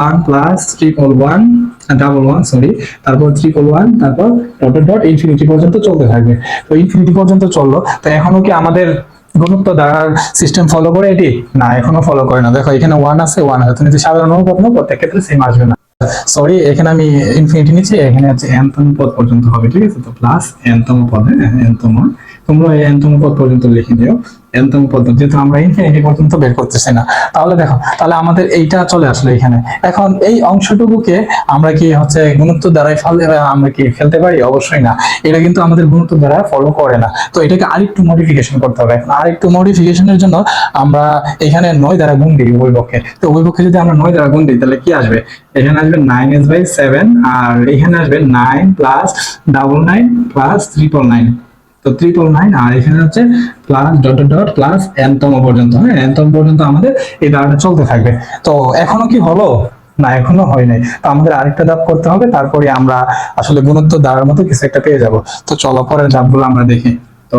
1 প্লাস ট্রিপল 1 ডাবল 1 সরি, তারপর ট্রিপল 1, তারপর ডট ডট ডট ইনফিনিটি পর্যন্ত চলতে থাকবে। তো ইনফিনিটি পর্যন্ত চললো, তো এখনো কি আমাদের গুণিত দ্বারার সিস্টেম ফলো করে এটি? না, এখনো ফলো করে না। দেখো এখানে 1 আছে, 1 আছে, তুমি যদি সাধারণ অনুপাত নাও প্রত্যেক ক্ষেত্রে সেম আসবে না। সরি, এখানে আমি ইনফিনিটি নিচ্ছি, এখানে আছে n তম পদ পর্যন্ত হবে, ঠিক আছে। তো প্লাস n তম পদ, n তম, তোমরা এই n তম পদ পর্যন্ত লিখে দিও। n তম পদ, যেহেতু আমরা ইনফিনিটি পর্যন্ত বের করতেছি না, তাহলে দেখো, তাহলে আমাদের এইটা চলে আসলো এখানে। এখন এই অংশটুকুকে আমরা কি হচ্ছে গুণিত দ্বারাই আমরা কি ফেলতে পারি? অবশ্যই না, এটা কিন্তু আমাদের গুণিত দ্বারা ফলো করে না। তো এটাকে আরেকটু মডিফিকেশন করতে হবে। এখন আরেকটু মডিফিকেশনের জন্য আমরা এখানে 9 দ্বারা গুণ দিই উভয় পক্ষে। তো উভয় পক্ষে যদি আমরা 9 দ্বারা গুণ দিই তাহলে কি আসবে, এখানে আসবে 9s বাই 7, আর এখানে আসবে 9 প্লাস 99 প্লাস 999, তো 999, আর এখানে হচ্ছে plus dot dot dot plus n তম পর্যন্ত। হ্যাঁ, n তম পর্যন্ত আমাদের এই ধারাটা চলতে থাকবে। তো এখনো কি হলো? না, এখনো হয় নাই। তো আমাদের আরেকটা ধাপ করতে হবে, তারপরে আমরা আসলে গুণিত দ্বারার মতো কিছু একটা পেয়ে যাব। তো চলো পরের ধাপগুলো আমরা দেখি। তো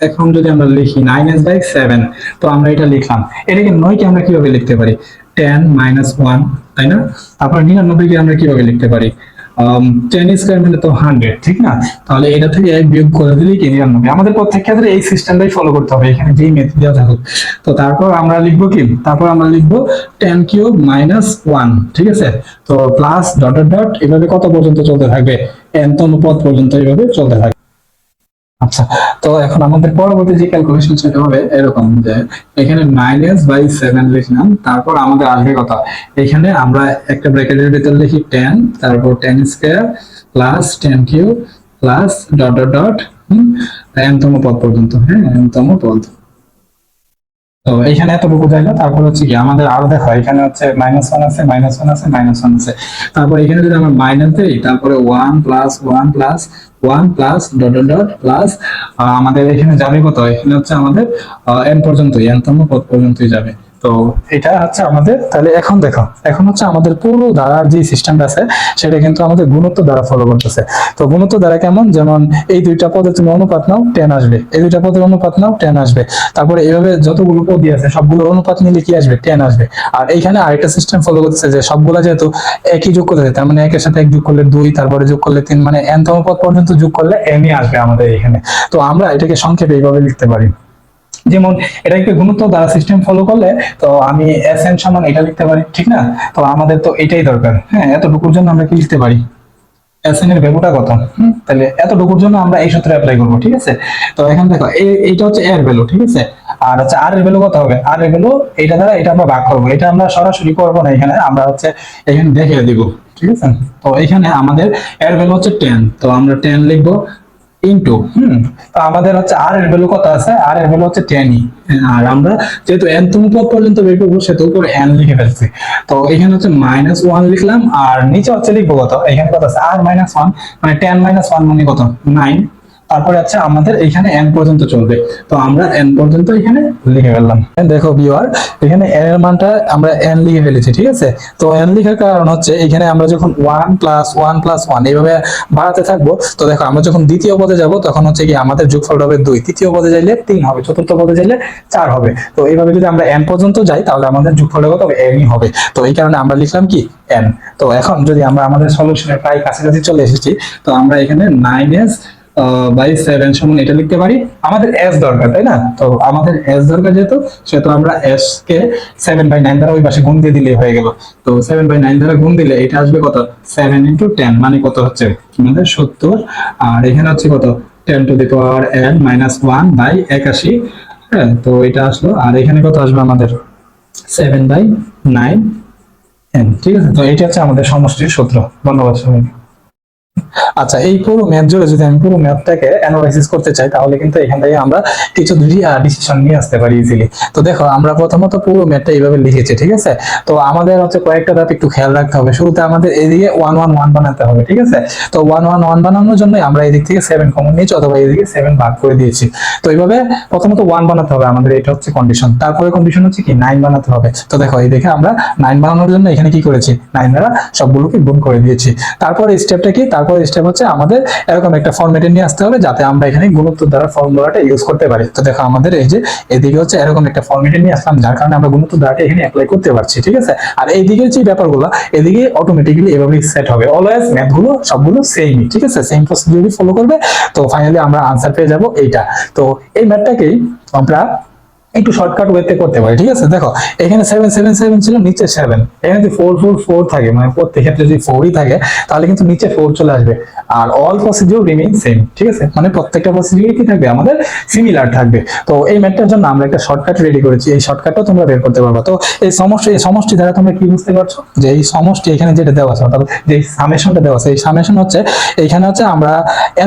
এখন যদি আমরা লিখি 9s বাই 7, তো আমরা এটা লিখলাম। এটাকে 9 কে আমরা কিভাবে লিখতে পারি, 10 মাইনাস 1, তাই না? তারপর 99 কে আমরা কিভাবে লিখতে পারি, 10 স্কয়ার মানে তো 100, ঠিক না? তাহলে এটা থেকে 1 বিয়োগ করে দিলেই কি 99। আমাদের প্রত্যেক ক্ষেত্রে এই সিস্টেমটাই ফলো করতে হবে, এখানে যেই মেথড দেওয়া থাকুক। তো তারপর আমরা লিখবো কি, তারপর আমরা লিখবো 10 কিউব মাইনাস 1, ঠিক আছে। তো প্লাস ডট ডট ডট এভাবে কত পর্যন্ত চলতে থাকবে, n তম পদ পর্যন্ত এভাবে চলতে থাকবে। আচ্ছা, তো এখন আমাদের পরবর্তী যে ক্যালকুলেশন সেটা হবে এরকম, যে এখানে 9s বাই 7 লিখলাম, তারপর আমাদের আসবে কত, এখানে আমরা একটা ব্র্যাকেটের ভিতর লিখি 10, তারপর 10 square plus 10 cube plus dot dot dot n তম পদ পর্যন্ত। হ্যাঁ, n তম পদ। তো এখানে এতটুকু যাইলো, তারপর হচ্ছে কি আমাদের আরো দেখো এখানে হচ্ছে -1 আছে, -1 আছে, -1 আছে। তারপর এখানে যদি আমরা মাইনাস দেই, তারপরে 1 plus 1 plus 1 plus dot dot dot plus আমাদের এখানে যাবে কত, এখানে হচ্ছে আমাদের n পর্যন্তই, n তম পদ পর্যন্তই যাবে। তো এটা হচ্ছে আমাদের, তাহলে এখন দেখো, এখন হচ্ছে আমাদের পুরো ধারার যে সিস্টেমটা আছে সেটা কিন্তু আমাদের গুণিত দ্বারা ফলো করতেছে। তো গুণিত দ্বারা কেমন, যেমন এই দুইটা পদে তুমি অনুপাত নাও 10 আসবে, এই দুইটা পদের অনুপাত নাও 10 আসবে, তারপরে এইভাবে যতগুলো পদই আছে সবগুলোর অনুপাত নিলে কি আসবে, 10 আসবে। আর এইখানে আরেকটা সিস্টেম ফলো করতেছে যে সবগুলা যেহেতু একই যোগ করতেছে, তার মানে একের সাথে এক যোগ করলে 2, তারপরে যোগ করলে 3, মানে n তম পদ পর্যন্ত যোগ করলে n ই আসবে আমাদের এখানে। তো আমরা এটাকে সংক্ষেপে এইভাবে লিখতে পারি, যেমন এটা একটা গুণিত দ্বারা সিস্টেম ফলো করলে, তো আমি Sn সমান এটা লিখতে পারি, ঠিক না? তো আমাদের তো এটাই দরকার। হ্যাঁ, এতটুকুর জন্য আমরা কি লিখতে পারি, Sn এর ভ্যালুটা কত, তাহলে এতটুকুর জন্য আমরা এই সূত্র অ্যাপ্লাই করব, ঠিক আছে। তো এখন দেখো এইটা হচ্ছে এর ভ্যালু, ঠিক আছে। আর হচ্ছে আর এর ভ্যালু কত হবে, আর এর ভ্যালু এটা দ্বারা এটা আমরা ভাগ করব, এটা আমরা সরাসরি করব না, এখানে আমরা হচ্ছে এখানে দেখিয়ে দিব, ঠিক আছে। তো এখানে আমাদের এর ভ্যালু হচ্ছে 10, তো আমরা 10 লিখবো ইনটু, তো আমাদের হচ্ছে আর এর ভ্যালু কত আছে, আর এর ভ্যালু হচ্ছে 10 ই। আর আমরা যেহেতু n তম পদ পর্যন্ত বের করবো সেহেতু উপরে n লিখে ফেলছি। তো এখানে হচ্ছে -1 লিখলাম, আর নিচে হচ্ছে লিখবো কত, এখানে কত আছে r -1, মানে 10 - 1 মানে কত 9। তারপরে আছে আমাদের এখানে n পর্যন্ত চলবে, তো আমরা n পর্যন্ত এখানে লিখে ফেললাম। দেখো ভিউয়ার, এখানে n এর মানটা আমরা n লিখে ফেলেছি, ঠিক আছে। তো n লেখার কারণ হচ্ছে এখানে আমরা যখন 1 প্লাস 1 প্লাস 1 এইভাবে বাড়াতে থাকবো, তো দেখো আমরা যখন দ্বিতীয় পদে যাব তখন হচ্ছে কি আমাদের যোগফল হবে 2, তৃতীয় পদে যাইলে 3 হবে, চতুর্থ পদে যাইলে 4 হবে। তো এইভাবে যদি আমরা n পর্যন্ত যাই তাহলে আমাদের যোগফলটা কত হবে, n ই হবে। তো এই কারণে আমরা লিখলাম কি n। তো এখন যদি আমরা আমাদের সলিউশনের প্রায় কাছাকাছি চলে এসেছি, তো আমরা এখানে 9s বাই 7 সমান এটা লিখতে পারি। আমাদের s দরকার, তাই না? তো আমাদের s দরকার যেহেতু, সেহেতু আমরা s কে 7/9 দ্বারা ওই পাশে গুণ দিয়ে দিলেই হয়ে গেল। তো 7/9 দ্বারা গুণ দিলে এটা আসবে কত, 7 × 10 মানে কত হচ্ছে আমাদের 70, আর এখানে হচ্ছে কত 10 to the power n -1 by 81। হ্যাঁ, তো এটা আসলো, আর এখানে কত আসবে আমাদের 7/9 n, ঠিক আছে। তো এটা হচ্ছে আমাদের সমষ্টির সূত্র। ধন্যবাদ সবাইকে। আচ্ছা, এই পুরো ম্যাথ জুড়ে যদি আমি পুরো ম্যাথটাকে অ্যানালাইসিস করতে চাই তাহলে কিন্তু এখান থেকে আমরা কিছু ডিসিশন নিয়ে আসতে পারি ইজিলি। তো দেখো আমরা প্রথমত পুরো ম্যাথটা এইভাবে লিখেছি, ঠিক আছে। তো আমাদের হচ্ছে কয়েকটা ধাপ একটু খেয়াল রাখতে হবে। শুরুতে আমাদের এদিকে 1 1 1 বানাতে হবে, ঠিক আছে। তো 1 1 1 বানানোর জন্য আমরা এদিক থেকে 7 কমন নিয়েছি অথবা এদিকে 7 ভাগ করে দিয়েছি। তো এইভাবে প্রথমত 1 বানাতে হবে আমাদের, এটা হচ্ছে কন্ডিশন। তারপরে কন্ডিশন হচ্ছে কি 9 বানাতে হবে। তো দেখো এই দেখে আমরা 9 বানানোর জন্য এখানে কি করেছি, 9 দ্বারা সবগুলোকে গুণ করে দিয়েছি। তারপরে স্টেপটা কি, তারপরে স্টেপ হচ্ছে আমাদের এরকম একটা ফরম্যাটে নিয়ে আসতে হবে যাতে আমরা এখানে গুণোত্তর দ্বারা ফর্মুলাটা ইউজ করতে পারি। তো দেখো আমাদের এই যে এদিকে হচ্ছে এরকম একটা ফরম্যাটে নিয়ে আসলাম যার কারণে আমরা গুণোত্তর দ্বারাটা এখানে অ্যাপ্লাই করতে পারছি, ঠিক আছে। আর এইদিকে যে ব্যাপারগুলো এদিকে অটোমেটিক্যালি এভাবেই সেট হবে। অলওয়েজ ম্যাথগুলো সবগুলো সেমই, ঠিক আছে, সেম প্রসিডিউরই ফলো করবে। তো ফাইনালি আমরা আনসার পেয়ে যাব এইটা। তো এই ম্যাথটাকেই আমরা একটু শর্টকাট ওয়েতে করতে পারি, ঠিক আছে। দেখো এখানে 7 7 7 ছিল, নিচে 7, এখানে যদি 4 4 4 থাকে, মানে প্রত্যেক ক্ষেত্রে যদি 4ই থাকে তাহলে কিন্তু নিচে 4 চলে আসবে। আর অল প্রসিডিউর রিমেইন সেম, ঠিক আছে, মানে প্রত্যেকটা প্রসিডিউর কি থাকবে আমাদের সিমিলার থাকবে। তো এই ম্যাথটার জন্য আমরা একটা শর্টকাট রেডি করেছি, এই শর্টকাটটাও তোমরা বের করতে পারবে। তো এই সমষ্টি দ্বারা তোমরা কি বুঝতে পারছো, যে এই সমষ্টি এখানে যেটা দেওয়া আছে অর্থাৎ যে সামেশনটা দেওয়া আছে, এই সামেশন হচ্ছে এইখানে হচ্ছে আমরা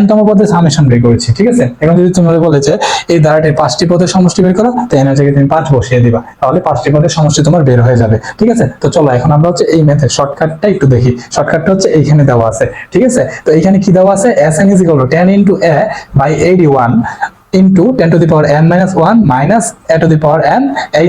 n তম পদের সামেশন বের করেছি, ঠিক আছে। এখন যদি তোমরা বলেছে এই ধারাটির 5টি পদের সমষ্টি বের করো, তো এর জায়গায় তুমি 5 বসিয়ে দিবা, তাহলে 5টি পদের সমষ্টি তোমার বের হয়ে যাবে, ঠিক আছে। তো চলো এখন আমরা হচ্ছে এই ম্যাথের শর্টকাটটা একটু দেখি। শর্টকাটটা হচ্ছে এইখানে দেওয়া আছে, ঠিক আছে। তো এইখানে কি দেওয়া আছে, Sn is equal to 10 into a by 81 into 10 to the power n minus 1 minus a to the power n, a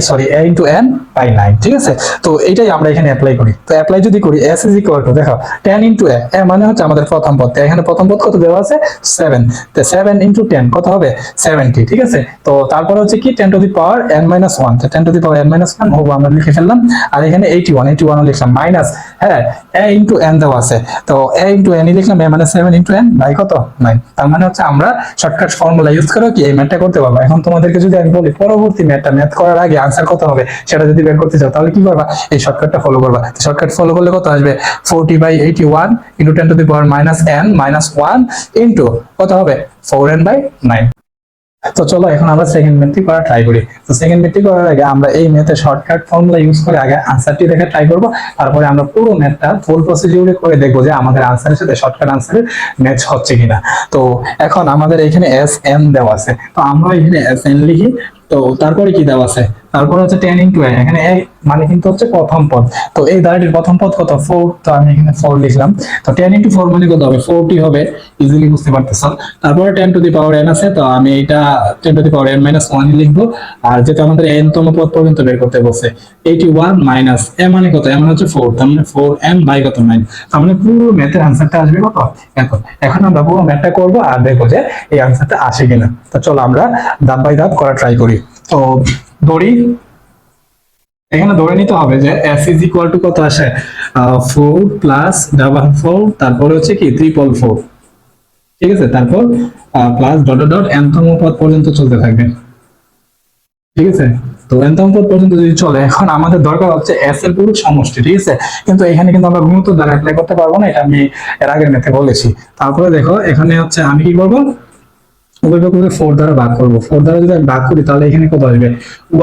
into n by 9, ঠিক আছে। তো এইটাই আমরা এখানে অ্যাপ্লাই করি। তো অ্যাপ্লাই যদি করি s is equal to, দেখো 10 into a মানে হচ্ছে আমাদের প্রথম পদ, এখানে প্রথম পদ কত দেওয়া আছে 7, তো 7 into 10 কত হবে 70, ঠিক আছে। তো তারপর হচ্ছে কি 10 to the power n minus 1, তো 10 to the power n minus 1 হোক আমরা লিখে ফেললাম। আর এখানে 81 লিখলাম মাইনাস, হ্যাঁ, a into n দেওয়া আছে, তো a into n লিখলাম, a মানে 7 into n বাই কত 9। তার মানে হচ্ছে আমরা শর্টকাট ফর্মুলা ইউজ করে কি এই ম্যাথটা করতে পারবো। এখন তোমাদেরকে যদি আমি বলি পরবর্তী ম্যাথ করার আগে আনসার কত হবে সেটা যদি বের করতে চাও তাহলে কি করবা, এই শর্টকাটটা ফলো করবা। শর্টকাট ফলো করলে কত আসবে 40/81 into 10 to the power minus n minus 1 into কত হবে 4n/9। তো চলো এখন আমরা সেকেন্ড ম্যাথটি করা ট্রাই করি। তো সেকেন্ড ম্যাথটি করার আগে আমরা এই ম্যাথের শর্টকাট ফর্মুলা ইউজ করে আগে আনসারটি দেখে ট্রাই করব, তারপরে আমরা পুরো ম্যাথটা ফুল প্রসিডিউরে করে দেখবো যে আমাদের আনসারের সাথে শর্টকাট আনসারের ম্যাচ হচ্ছে কিনা। তো এখন আমাদের এখানে এস এন দেওয়া আছে, তো আমরা এখানে এস এন লিখি। তো তারপরে কি দেওয়া আছে, তারপরে হচ্ছে 10 into a, এখানে a মানে কিন্তু হচ্ছে প্রথম পদ। তো এই ধারাটির প্রথম পদ কত 4, তো আমি এখানে 4 লিখলাম। তো 10 into 4 মানে কত হবে 40 হবে, ইজিলি বুঝতে পারতেছো। তারপরে 10 to the power n আছে, তো আমি এটা 10 to the power n minus 1 লিখবো। আর যেটা আমাদের n তম পদ পর্যন্ত বের করতে বলছে 81 মাইনাস a মানে কত, a মানে হচ্ছে 4, তার মানে 4n বাই কত 9। তার মানে পুরো ম্যাথের আনসারটা আসবে কত এখন। এখন আমরা পুরো ম্যাথটা করব আর দেখবো যে এই আনসারটা আসে কিনা। তো চলো আমরা ধাপ বাই ধাপ করা ট্রাই করি। তো দড়ি এখানে ধরে নিতে হবে যে s is equal to কত আসে 4 প্লাস ডাবল 4, তারপরে হচ্ছে কি ট্রিপল 4, ঠিক আছে। তারপর প্লাস ডট ডট n তম পদ পর্যন্ত চলতে থাকবে, ঠিক আছে। তো n তম পদ পর্যন্ত যদি চলে, এখন আমাদের দরকার হচ্ছে s এর পুরো সমষ্টি, ঠিক আছে। কিন্তু এখানে কিন্তু আমরা গুণিত দ্বারা অ্যাপ্লাই করতে পারবো না, এটা আমি এর আগের ম্যাথে বলেছি। তারপরে দেখো এখানে হচ্ছে আমি কি করব, উভয়পক্ষকে 4 দ্বারা ভাগ করব। 4 দ্বারা যদি আমি ভাগ করি তাহলে এখানে কত আসবে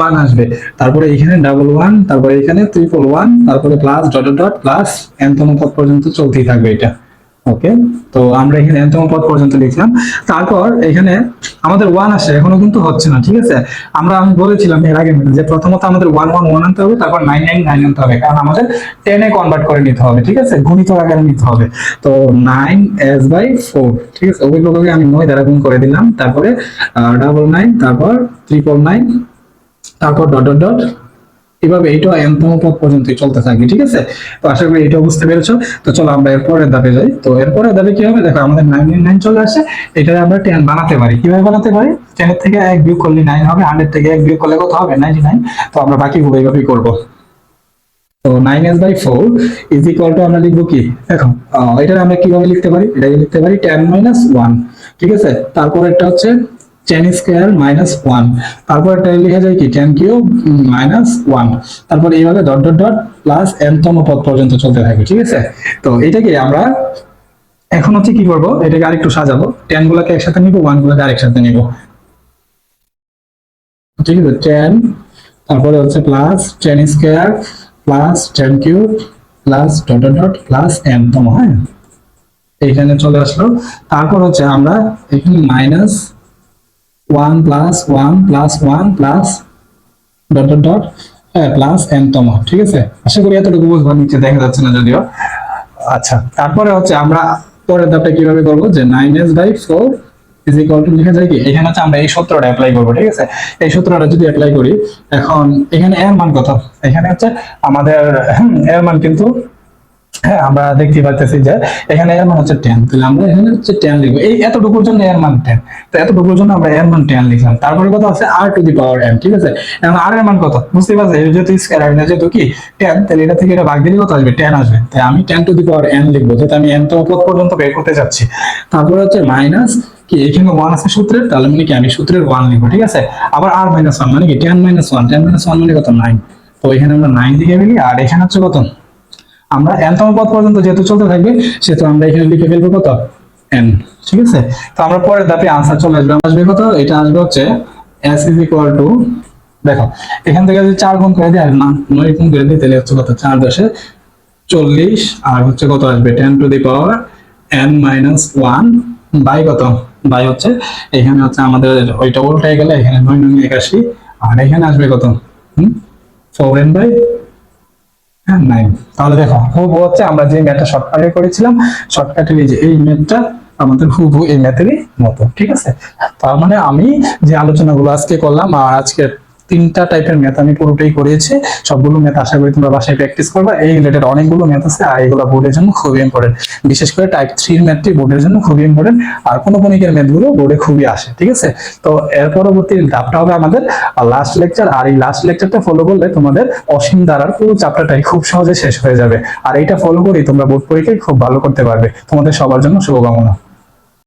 1 আসবে, তারপরে এখানে ডাবল 1, তারপরে এখানে ট্রিপল 1, তারপরে plus dot dot plus n তম পদ পর্যন্ত চলতেই থাকবে এটা। ওকে, তো আমরা এখানে n তম পদ পর্যন্ত লিখলাম। তারপর এখানে আমাদের 1 আসে, এখনো কিন্তু হচ্ছে না, ঠিক আছে। আমি বলেছিলাম এর আগে যে প্রথমত আমাদের 1 1 1 আনতে হবে, তারপর 9 9 9 আনতে হবে, কারণ আমাদের 10 এ কনভার্ট করে নিতে হবে, ঠিক আছে, গুণিতক আকারে নিতে হবে। তো 9s/4, ঠিক আছে, অভিভাবককে আমি 9 দ্বারা গুণ করে দিলাম, তারপরে ডাবল 9, তারপর ট্রিপল 9, তারপর ডট ডট ডট, এভাবে এইটা n তম পদ পর্যন্তই চলতে থাকবে, ঠিক আছে। তো আশা করি এটা বুঝতে পেরেছো। তো চলো আমরা এর পরের ধাপে যাই। তো এর পরের ধাপে কি হবে, দেখো আমাদের 99 চলে আসে, এটা আমরা 10 বানাতে পারি। কিভাবে বানাতে পারি, 10 এর থেকে 1 বিয়োগ করলে 9 হবে, 100 থেকে 1 বিয়োগ করলে কত হবে 99। তো আমরা বাকিগুলো এইভাবেই করব। তো 9s/4 ইজ ইকুয়াল টু আমরা লিখবো কি, দেখো এটা আমরা কিভাবে লিখতে পারি, এটাকে লিখতে পারি 10 - 1, ঠিক আছে। তারপর একটা হচ্ছে 10 স্কয়ার মাইনাস 1, তারপর এটা লেখা যায় কি 10 কিউব মাইনাস 1, তারপর এইভাবে dot dot dot plus n তম পদ পর্যন্ত চলতে থাকে, ঠিক আছে। তো এটাকে আমরা এখন হচ্ছে কি করব, এটাকে আরেকটু সাজাবো, 10 গুলোকে একসাথে নিব, 1 গুলোকে আরেকসাথে নিব, ঠিক আছে। 10, তারপরে হচ্ছে plus 10 square plus 10 cube plus dot dot dot plus n তম, হ্যাঁ। এইখানে চলে আসলো। তারপর হচ্ছে আমরা এখানে minus one plus one plus one plus dot dot dot plus N তম, ঠিক আছে? আশা করি এতটুকু বুঝবো, নিচে দেখা যাচ্ছে না যদিও। আচ্ছা, তারপরে হচ্ছে আমরা পরের ধাপটা কিভাবে করবো, যে 9s/4 ইজ ইকুয়াল টু লেখা যায় কি, এখানে হচ্ছে আমরা এই সূত্রটা অ্যাপ্লাই করবো, ঠিক আছে? এই সূত্রটা যদি অ্যাপ্লাই করি, এখন এখানে এর মান কত, এখানে হচ্ছে আমাদের এর মান কিন্তু, হ্যাঁ আমরা দেখতে পাচ্ছি যে এখানে এর মান হচ্ছে 10, তাহলে আমরা এখানে হচ্ছে 10 লিখবো, এই এতটুকুর জন্য এর মান 10, তো এতটুকুর জন্য আমরা এর মান 10 লিখলাম। তারপরে কত আছে r two the power n, ঠিক আছে? এখন r এর মান কত বুঝতে পারছেন, এই যেহেতু স্কয়ার আর না যেহেতু কি 10, তাহলে এটা থেকে এটা ভাগ দিলে কত আসবে, 10 আসবে, তাই আমি 10 টু দি পাওয়ার n লিখবো, যেটা আমি n তম পদ পর্যন্ত বের করতে যাচ্ছি। তারপরে হচ্ছে মাইনাস কি, এখানে 1 আছে সূত্রে, তাহলে মানে কি আমি সূত্রের 1 লিখবো, ঠিক আছে? আবার r মাইনাস 1 মানে কি 10 মাইনাস 1, 10 মাইনাস 1 মানে কত 9, তো এখানে আমরা 9 লিখে ফেলি। আর এখানে হচ্ছে কত, আমরা n তম পদ পর্যন্ত যেহেতু চলতে থাকবে সেহেতু আমরা এখানে লিখে ফেলবো কত, n, ঠিক আছে? তো আমরা পরের ধাপে আনসার চলে আসবে, আসবে কত, এটা আসবে হচ্ছে s ইজ ইকুয়াল টু, দেখো এখান থেকে যদি 4 গুণ করে দিই আর না 9 গুণ করে দিই, তাহলে হচ্ছে কত, 4 10 40, আর হচ্ছে কত আসবে 10 to the power n minus 1 by কত, বাই হচ্ছে এখানে হচ্ছে আমাদের ওইটা উল্টাই গেলে এখানে 9 9 81, আর এখানে আসবে কত 4n বাই, হ্যাঁ 9। তাহলে দেখো হুবহু হচ্ছে আমরা যে ম্যাথটা শর্টকাটে করেছিলাম, শর্টকাটের এই যে এই ম্যাথটা আমাদের হুবহু এই ম্যাথেরই মতো, ঠিক আছে? তার মানে আমি যে আলোচনাগুলো আজকে করলাম, আর আজকে 3টা টাইপের ম্যাথ আমি পুরোটাই করিয়েছি, সবগুলো ম্যাথ আশা করি তোমরা বাসায় প্র্যাকটিস করবে। এই রিলেটেড অনেকগুলো ম্যাথ আছে, আর এগুলো বোর্ডের জন্য খুবই ইম্পর্টেন্ট, বিশেষ করে টাইপ 3 ম্যাথটি বোর্ডের জন্য খুবই ইম্পর্টেন্ট, আর কোনো কণিকের ম্যাথগুলো বোর্ডে খুবই আসে, ঠিক আছে? তো এর পরবর্তী ধাপটা হবে আমাদের লাস্ট লেকচার, আর এই লাস্ট লেকচারটা ফলো করলে তোমাদের অসীম ধারার পুরো চ্যাপ্টারটাই খুব সহজে শেষ হয়ে যাবে, আর এইটা ফলো করেই তোমরা বোর্ড পরীক্ষায় খুব ভালো করতে পারবে। তোমাদের সবার জন্য শুভকামনা।